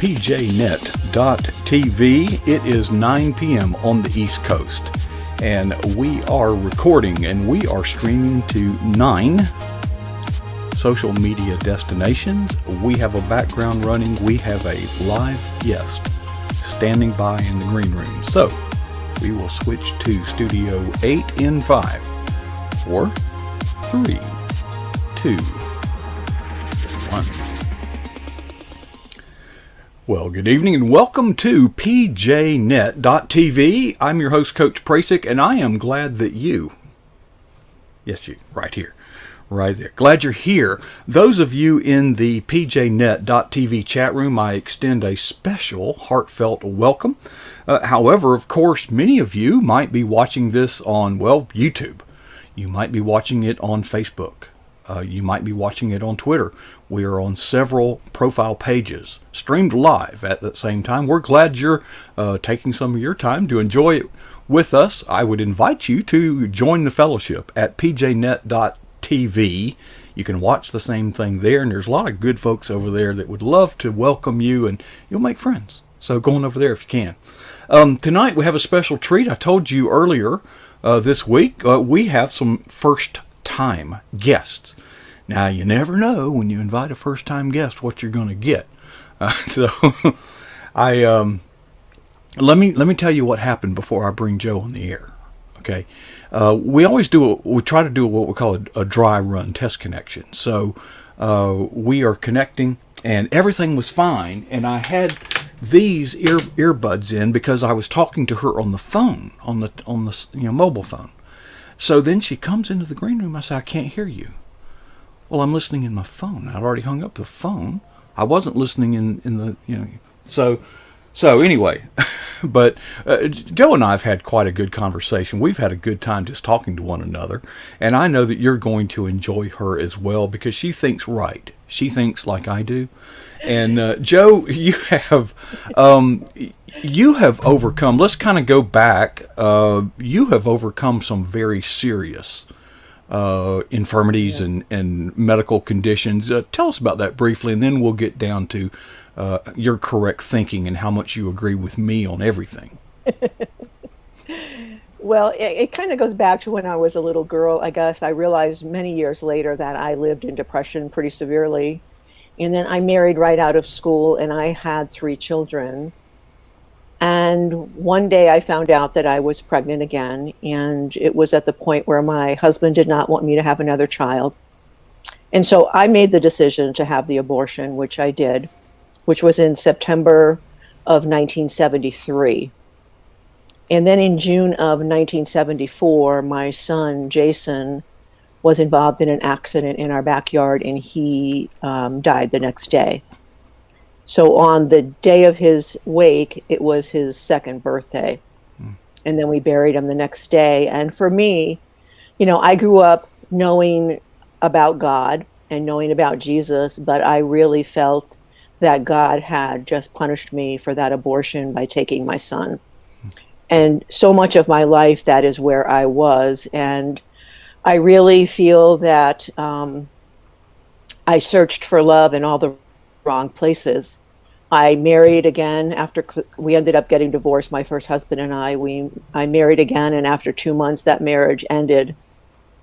pjnet.tv. It is 9 p.m. on the East Coast, and we are recording and we are streaming to 9 social media destinations. We have a background running. We have a live guest standing by in the green room. So we will switch to Studio 8 in 5, 4, 3, 2, 1. Well, good evening and welcome to pjnet.tv. I'm your host, Coach Prasick, and I am glad that you, right here, right there, glad you're here. Those of you in the pjnet.tv chat room, I extend a special, heartfelt welcome. However, of course, many of you might be watching this on, YouTube. You might be watching it on Facebook. You might be watching it on Twitter. We are on several profile pages, streamed live at the same time. We're glad you're taking some of your time to enjoy it with us. I would invite you to join the fellowship at pjnet.tv. You can watch the same thing there, and there's a lot of good folks over there that would love to welcome you, and you'll make friends. So go on over there if you can. Tonight we have a special treat. I told you earlier this week we have some first-time guests. Now, you never know when you invite a first-time guest what you're going to get. Let me tell you what happened before I bring Joe on the air. Okay, we try to do what we call a dry run test connection. So we are connecting, and everything was fine. And I had these earbuds in because I was talking to her on the phone, on the mobile phone. So then she comes into the green room. I said, "I can't hear you." Well, I'm listening in my phone. I'd already hung up the phone. I wasn't listening in the, So anyway, but Joe and I have had quite a good conversation. We've had a good time just talking to one another. And I know that you're going to enjoy her as well because she thinks right. She thinks like I do. And Joe, you have overcome, let's kind of go back. You have overcome some very serious infirmities and medical conditions. Tell us about that briefly, and then we'll get down to your correct thinking and how much you agree with me on everything. Well, it kind of goes back to when I was a little girl, I guess. I realized many years later that I lived in depression pretty severely. And then I married right out of school, and I had 3 children. And one day I found out that I was pregnant again, and it was at the point where my husband did not want me to have another child. And so I made the decision to have the abortion, which I did, which was in September of 1973. And then in June of 1974, my son, Jason, was involved in an accident in our backyard, and he died the next day. So on the day of his wake, it was his 2nd birthday. And then we buried him the next day. And for me, I grew up knowing about God and knowing about Jesus, but I really felt that God had just punished me for that abortion by taking my son. And so much of my life, that is where I was. And I really feel that I searched for love in all the wrong places. I married again after we ended up getting divorced, my first husband and I married again, and after 2 months that marriage ended.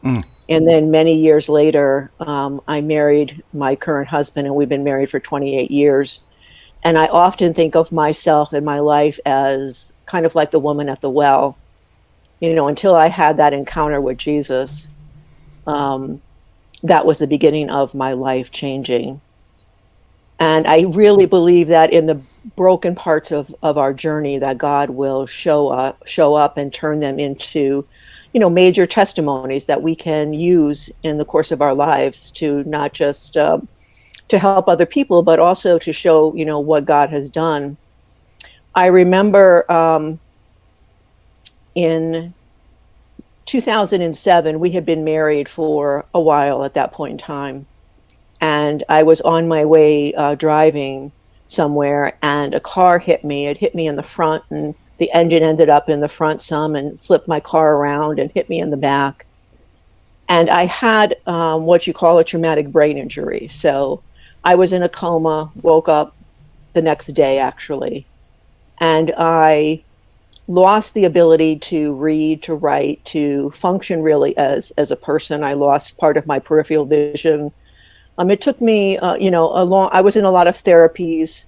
And then many years later, I married my current husband, and we've been married for 28 years. And I often think of myself and my life as kind of like the woman at the well. Until I had that encounter with Jesus, that was the beginning of my life changing. And I really believe that in the broken parts of our journey, that God will show up and turn them into, major testimonies that we can use in the course of our lives to not just to help other people, but also to show, what God has done. I remember in 2007, we had been married for a while at that point in time. And I was on my way driving somewhere, and a car hit me. It hit me in the front, and the engine ended up in the front some and flipped my car around and hit me in the back. And I had what you call a traumatic brain injury. So I was in a coma, woke up the next day, actually. And I lost the ability to read, to write, to function really as a person. I lost part of my peripheral vision. It took me, I was in a lot of therapies.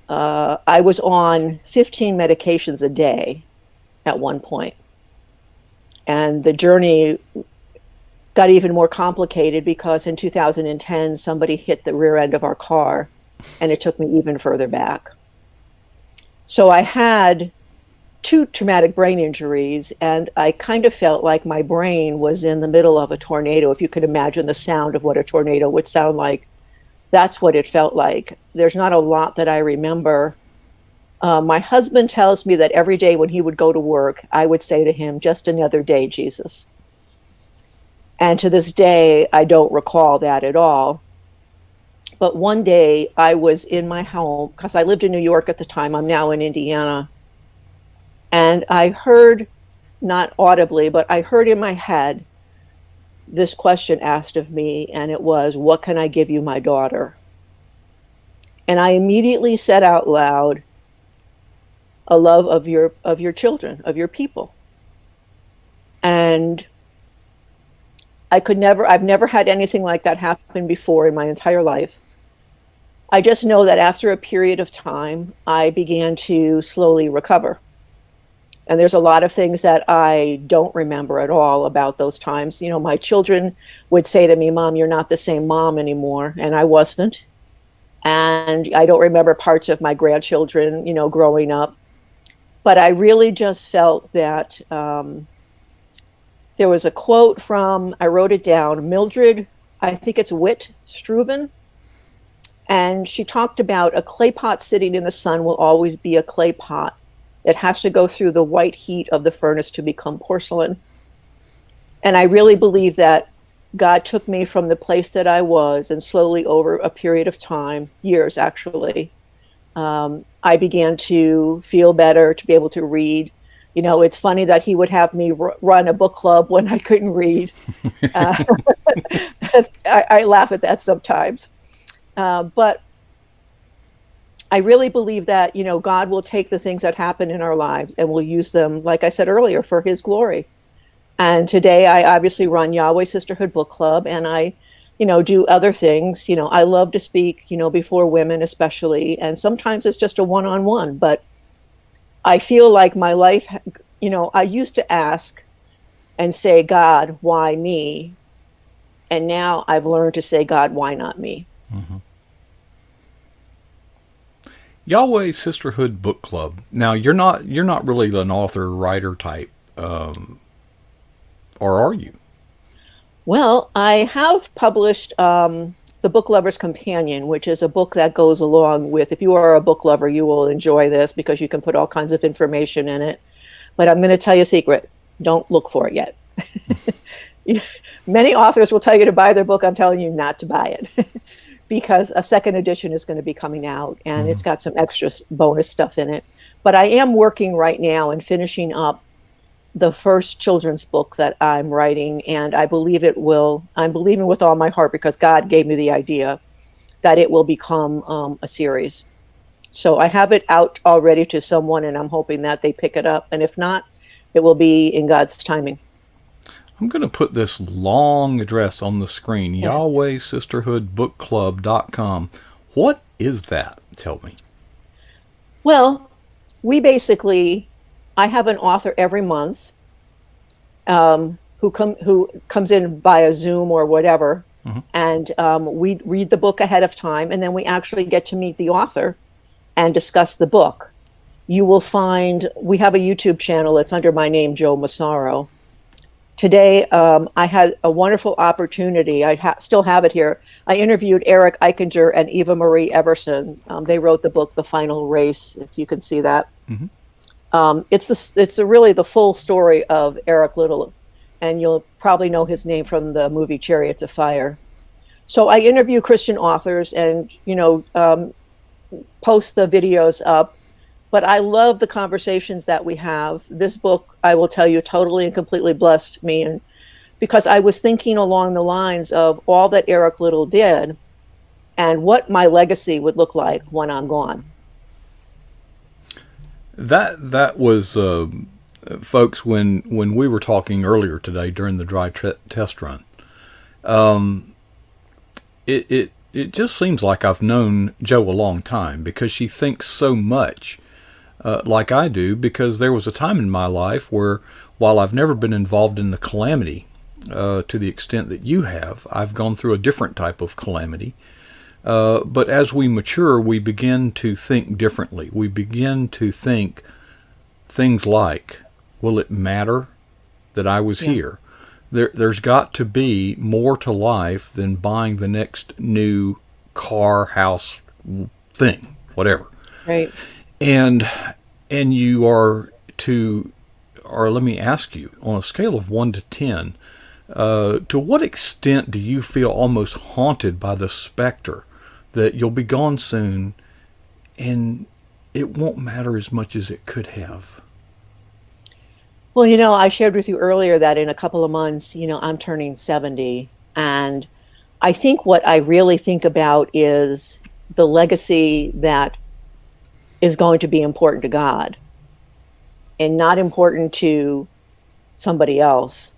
I was on 15 medications a day at one point. And the journey got even more complicated because in 2010, somebody hit the rear end of our car, and it took me even further back. So I had 2 traumatic brain injuries, and I kind of felt like my brain was in the middle of a tornado. If you could imagine the sound of what a tornado would sound like, that's what it felt like. There's not a lot that I remember. My husband tells me that every day when he would go to work, I would say to him, "Just another day, Jesus." And to this day, I don't recall that at all. But one day I was in my home, because I lived in New York at the time. I'm now in Indiana. And I heard, not audibly, but I heard in my head this question asked of me, and it was, "What can I give you, my daughter?" And I immediately said out loud, "A love of your children, of your people." And I've never had anything like that happen before in my entire life. I just know that after a period of time, I began to slowly recover. And there's a lot of things that I don't remember at all about those times. You know, my children would say to me, "Mom, you're not the same mom anymore." And I wasn't. And I don't remember parts of my grandchildren, growing up. But I really just felt that there was a quote from, I wrote it down, Mildred, I think it's Witt Struven. And she talked about a clay pot sitting in the sun will always be a clay pot. It has to go through the white heat of the furnace to become porcelain. And I really believe that God took me from the place that I was, and slowly over a period of time, years actually, I began to feel better, to be able to read. It's funny that he would have me run a book club when I couldn't read. I laugh at that sometimes. But I really believe that, God will take the things that happen in our lives and will use them, like I said earlier, for his glory. And today I obviously run Yahweh Sisterhood Book Club, and I, do other things. I love to speak, before women especially, and sometimes it's just a one-on-one, but I feel like my life, I used to ask and say, "God, why me?" And now I've learned to say, "God, why not me?" Mm-hmm. Yahweh Sisterhood Book Club. Now, you're not really an author, writer type, or are you? Well, I have published The Book Lover's Companion, which is a book that goes along with, if you are a book lover, you will enjoy this because you can put all kinds of information in it. But I'm going to tell you a secret. Don't look for it yet. Many authors will tell you to buy their book. I'm telling you not to buy it because a second edition is going to be coming out, and it's got some extra bonus stuff in it. But I am working right now and finishing up the first children's book that I'm writing, and I believe it will. I'm believing with all my heart, because God gave me the idea, that it will become a series. So I have it out already to someone, and I'm hoping that they pick it up. And if not, it will be in God's timing. I'm going to put this long address on the screen, Yeah. YahwehSisterhoodBookClub.com. What is that? Tell me. Well, I have an author every month who comes in via Zoom or whatever, and we read the book ahead of time, and then we actually get to meet the author and discuss the book. You will find we have a YouTube channel. It's under my name, Joe Massaro. Today, I had a wonderful opportunity. I still have it here. I interviewed Eric Eichinger and Eva Marie Everson. They wrote the book, The Final Race, if you can see that. It's really the full story of Eric Liddell, and you'll probably know his name from the movie Chariots of Fire. So I interview Christian authors and, post the videos up. But I love the conversations that we have. This book, I will tell you, totally and completely blessed me, and because I was thinking along the lines of all that Eric Liddell did, and what my legacy would look like when I'm gone. That was, folks, when we were talking earlier today during the dry test run. It just seems like I've known Joe a long time, because she thinks so much like I do, because there was a time in my life where, while I've never been involved in the calamity to the extent that you have, I've gone through a different type of calamity. But as we mature, we begin to think differently. We begin to think things like, will it matter that I was here? There's got to be more to life than buying the next new car, house, thing, whatever. Right. And you are to, or let me ask you, on a scale of 1 to 10, to what extent do you feel almost haunted by the specter that you'll be gone soon and it won't matter as much as it could have? Well, I shared with you earlier that in a couple of months, I'm turning 70. And I think what I really think about is the legacy that is going to be important to God and not important to somebody else.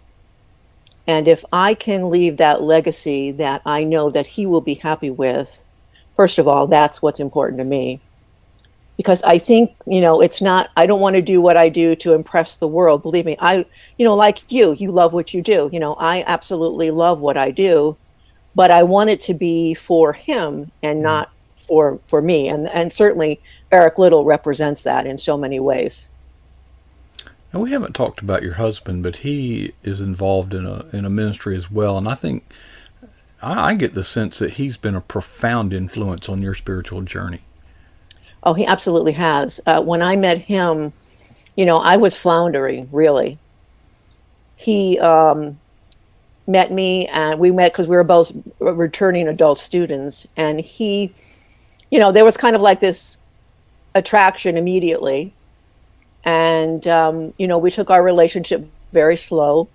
And if I can leave that legacy that I know that He will be happy with, first of all, that's what's important to me. Because I think, it's not, I don't want to do what I do to impress the world. Believe me, like you love what you do. I absolutely love what I do, but I want it to be for Him and not for me. And certainly Eric Little represents that in so many ways. And we haven't talked about your husband, but he is involved in a ministry as well. And I think I get the sense that he's been a profound influence on your spiritual journey. Oh, he absolutely has. When I met him, I was floundering, really. He met me, and we met because we were both returning adult students. And he, there was kind of like this attraction immediately. And, we took our relationship very slow.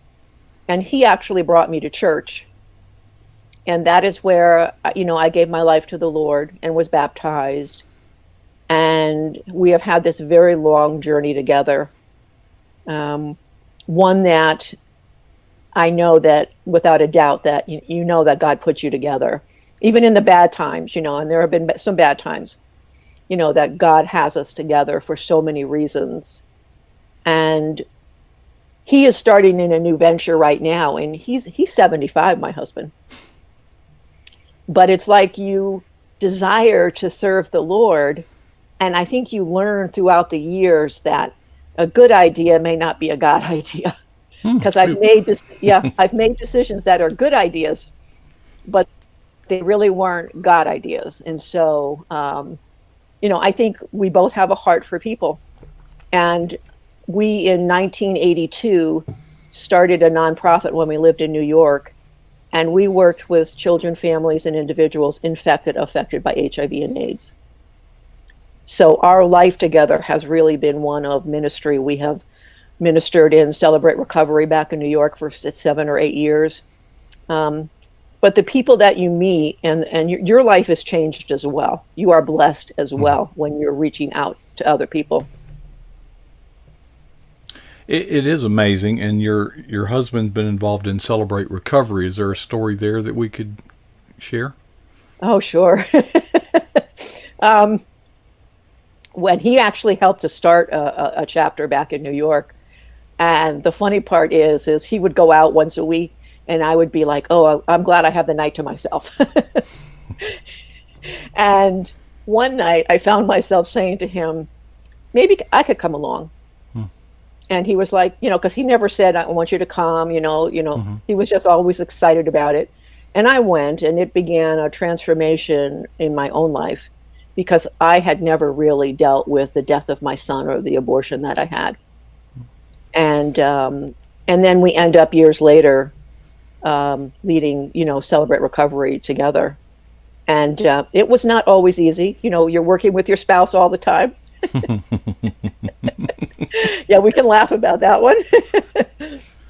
And he actually brought me to church. And that is where, I gave my life to the Lord and was baptized. And we have had this very long journey together. One that I know that without a doubt that that God put you together, even in the bad times, and there have been some bad times, that God has us together for so many reasons. And he is starting in a new venture right now, and he's 75, my husband. But it's like you desire to serve the Lord. And I think you learn throughout the years that a good idea may not be a God idea. Because I've made decisions that are good ideas, but they really weren't God ideas. And so, I think we both have a heart for people. And we, in 1982, started a nonprofit when we lived in New York. And we worked with children, families, and individuals affected by HIV and AIDS. So our life together has really been one of ministry. We have ministered in Celebrate Recovery back in New York for 7 or 8 years. But the people that you meet, and your life has changed as well. You are blessed as well when you're reaching out to other people. It is amazing. And your husband's been involved in Celebrate Recovery. Is there a story there that we could share? Oh, sure. When he actually helped to start a chapter back in New York. And the funny part is he would go out once a week, and I would be like, oh, I'm glad I have the night to myself. And one night I found myself saying to him, maybe I could come along. And he was like, because he never said, I want you to come, he was just always excited about it. And I went, and it began a transformation in my own life, because I had never really dealt with the death of my son or the abortion that I had. And then we end up years later leading, Celebrate Recovery together. And it was not always easy. You're working with your spouse all the time. Yeah, we can laugh about that one.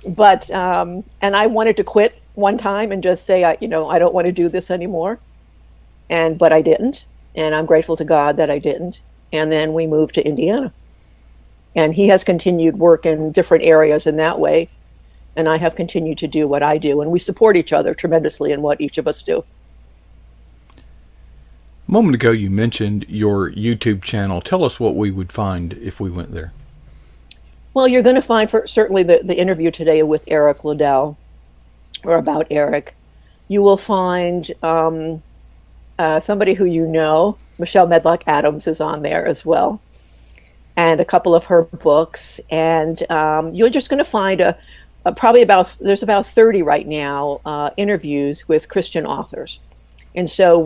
But, and I wanted to quit one time and just say, I don't want to do this anymore. but I didn't, and I'm grateful to God that I didn't. And then we moved to Indiana, and he has continued work in different areas in that way, and I have continued to do what I do, and we support each other tremendously in what each of us do. A moment ago, you mentioned your YouTube channel. Tell us what we would find if we went there. Well, you're going to find certainly the interview today with Eric Liddell, or about Eric. You will find somebody who you know, Michelle Medlock Adams, is on there as well, and a couple of her books. And you're just going to find there's about 30 right now interviews with Christian authors. And so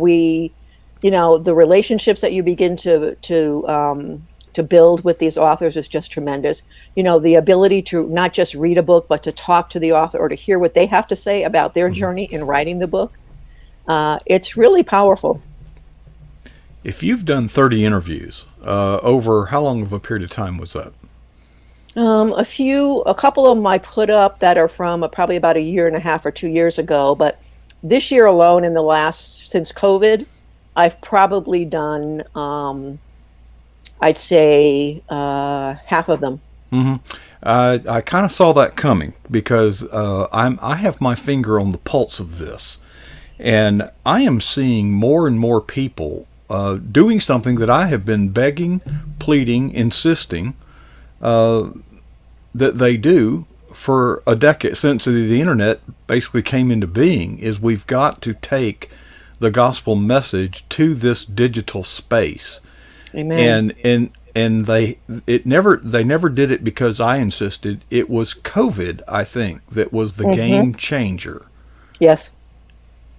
the relationships that you begin to build with these authors is just tremendous. The ability to not just read a book, but to talk to the author or to hear what they have to say about their journey in writing the book. It's really powerful. If you've done 30 interviews, over how long of a period of time was that? A couple of them I put up that are from probably about a year and a half or 2 years ago. But this year alone, since COVID, I've probably done, I'd say, half of them. Mm-hmm. I kind of saw that coming because I have my finger on the pulse of this, and I am seeing more and more people doing something that I have been begging, pleading, insisting that they do for a decade since the internet basically came into being. Is we've got to take the gospel message to this digital space. Amen. And they never did it because I insisted. It was COVID, I think, that was the game changer. Yes.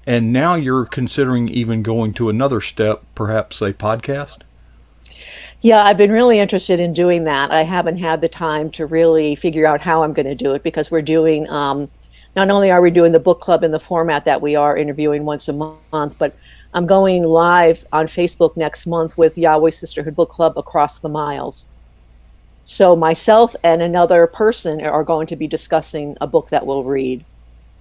And now you're considering even going to another step, perhaps a podcast? Yeah, I've been really interested in doing that. I haven't had the time to really figure out how I'm going to do it, because we're doing, not only are we doing the book club in the format that we are interviewing once a month, but I'm going live on Facebook next month with Yahweh Sisterhood Book Club Across the Miles. So myself and another person are going to be discussing a book that we'll read.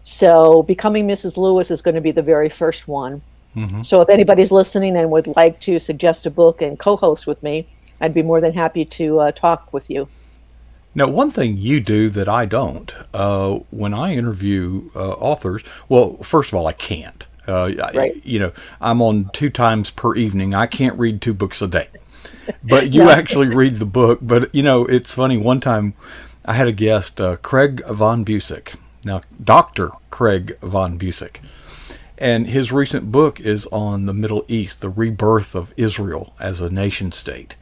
So Becoming Mrs. Lewis is going to be the very first one. Mm-hmm. So if anybody's listening and would like to suggest a book and co-host with me, I'd be more than happy to talk with you. Now, one thing you do that I don't, when I interview authors, well, first of all, I can't. Right. I'm on 2 times per evening. I can't read 2 books a day. But you actually read the book. But, it's funny. One time I had a guest, Craig Von Busick. Now, Dr. Craig Von Busick. And his recent book is on the Middle East, the rebirth of Israel as a nation state.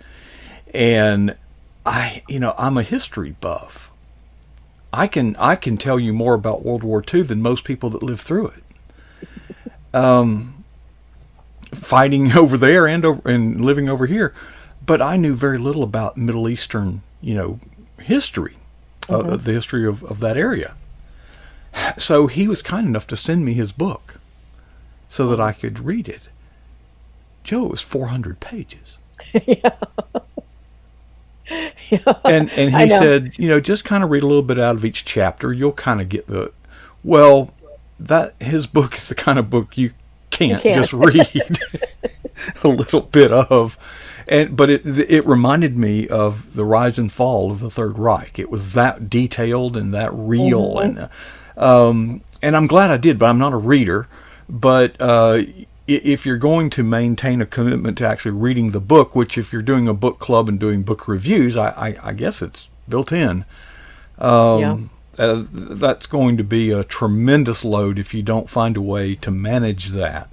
And I'm a history buff. I can tell you more about World War II than most people that lived through it. Fighting over there and living over here, but I knew very little about Middle Eastern, history, the history of that area. So he was kind enough to send me his book so that I could read it. Joe, it was 400 pages. Yeah. Yeah. And he said, just kind of read a little bit out of each chapter. You'll kind of get that his book is the kind of book you can't just read a little bit of. But it reminded me of the rise and fall of the Third Reich. It was that detailed and that real. And I'm glad I did, but I'm not a reader. But if you're going to maintain a commitment to actually reading the book, which if you're doing a book club and doing book reviews, I guess it's built in. That's going to be a tremendous load if you don't find a way to manage that.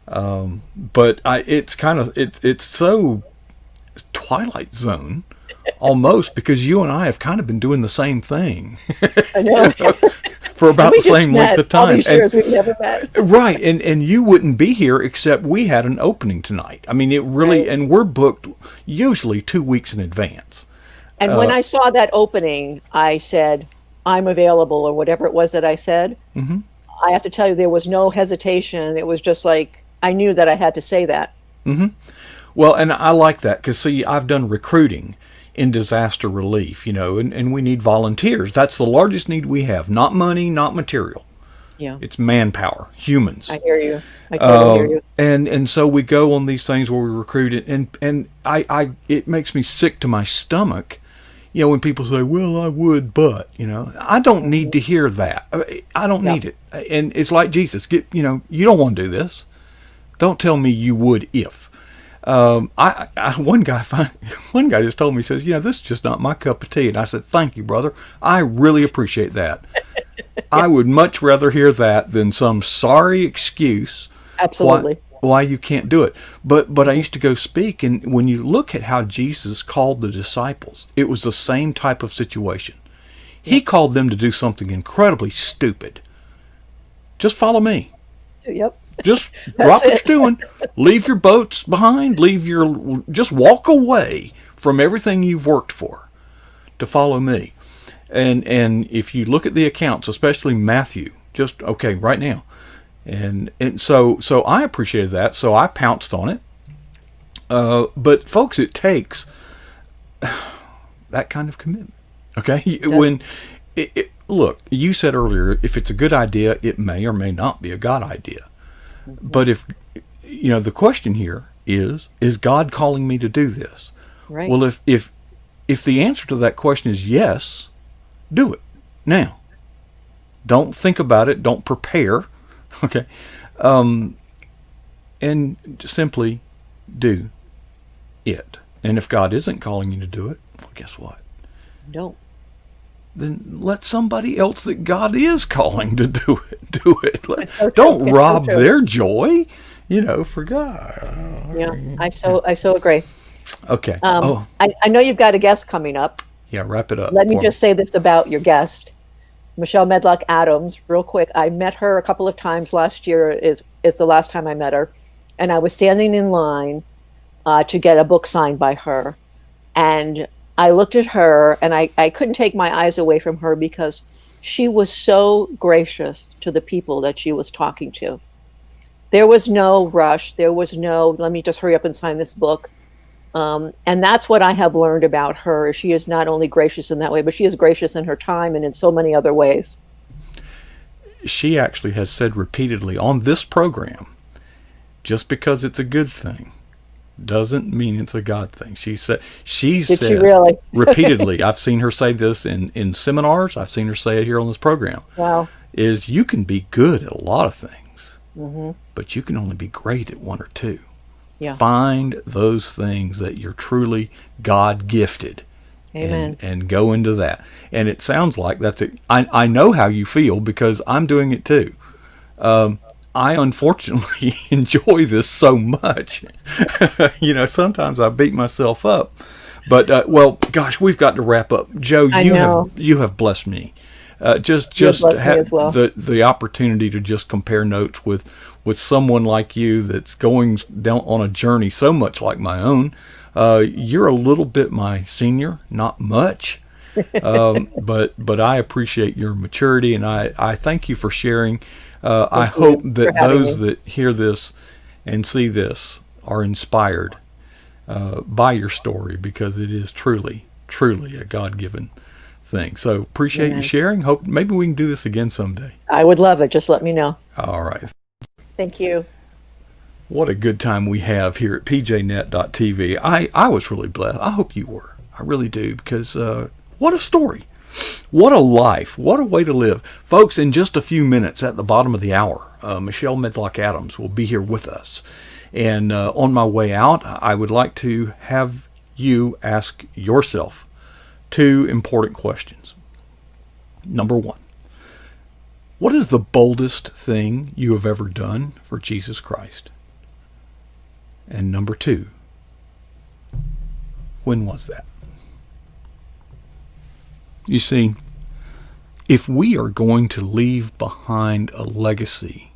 But it's so Twilight Zone almost, because you and I have kind of been doing the same thing. I know. For about the same length of time. All these years we've never met. Right, and you wouldn't be here except we had an opening tonight. I mean, it really, right. And we're booked usually 2 weeks in advance. And when I saw that opening, I said, I'm available, or whatever it was that I said. Mm-hmm. I have to tell you, there was no hesitation. It was just like, I knew that I had to say that. Mm-hmm. Well, and I like that, because, see, I've done recruiting in disaster relief, and we need volunteers. That's the largest need we have. Not money, not material. Yeah. It's manpower, humans. I hear you. I totally hear you. And so we go on these things where we recruit it, and it makes me sick to my stomach, when people say, well, I would, but, I don't need to hear that. I don't need it. And it's like Jesus, you don't want to do this. Don't tell me you would if. One guy just told me, he says, this is just not my cup of tea. And I said, thank you, brother. I really appreciate that. I would much rather hear that than some sorry excuse. Absolutely. Why you can't do it. But I used to go speak, and when you look at how Jesus called the disciples, it was the same type of situation. He called them to do something incredibly stupid. Just follow me. Yep. Just drop what you're doing. Leave your boats behind. Just walk away from everything you've worked for to follow me. And if you look at the accounts, especially Matthew, just right now. And so I appreciated that. So I pounced on it. But folks, it takes that kind of commitment. Okay. Yeah. When look, you said earlier, if it's a good idea, it may or may not be a God idea. Mm-hmm. But if, the question here is God calling me to do this? Right. Well, if the answer to that question is yes, do it now. Don't think about it. Don't prepare. Okay. And simply do it. And if God isn't calling you to do it, well, guess what? Don't. Then let somebody else that God is calling to do it. Don't rob their joy, for God. Yeah, I so agree. Okay. I know you've got a guest coming up. Yeah, wrap it up. Let me just say this about your guest, Michelle Medlock Adams, real quick. I met her a couple of times last year. Is the last time I met her, and I was standing in line to get a book signed by her, and I looked at her, and I couldn't take my eyes away from her because she was so gracious to the people that she was talking to. There was no rush. There was no, let me just hurry up and sign this book. And that's what I have learned about her. She is not only gracious in that way, but she is gracious in her time and in so many other ways. She actually has said repeatedly on this program, just because it's a good thing doesn't mean it's a God thing. She said really? repeatedly, I've seen her say this in seminars, I've seen her say it here on this program. Wow. Is you can be good at a lot of things, mm-hmm. but you can only be great at one or two. Yeah. Find those things that you're truly God gifted. Amen. And go into that. And it sounds like that's it. I know how you feel because I'm doing it too. I unfortunately enjoy this so much. Sometimes I beat myself up. But well, gosh, we've got to wrap up. Joe, you have blessed me. Just to have the opportunity to just compare notes with someone like you that's going down on a journey so much like my own. You're a little bit my senior, not much, but I appreciate your maturity, and I thank you for sharing. I hope that those that hear this and see this are inspired by your story, because it is truly, truly a God-given thing. So appreciate you sharing. Hope maybe we can do this again someday. I would love it. Just let me know. All right. Thank you. What a good time we have here at pjnet.tv. I was really blessed. I hope you were. I really do, because what a story. What a life. What a way to live. Folks, in just a few minutes at the bottom of the hour, Michelle Medlock Adams will be here with us. And on my way out, I would like to have you ask yourself two important questions. Number one, what is the boldest thing you have ever done for Jesus Christ? And number two, when was that? You see, if we are going to leave behind a legacy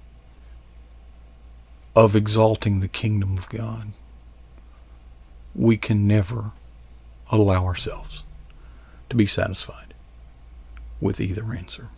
of exalting the kingdom of God, we can never allow ourselves to be satisfied with either answer.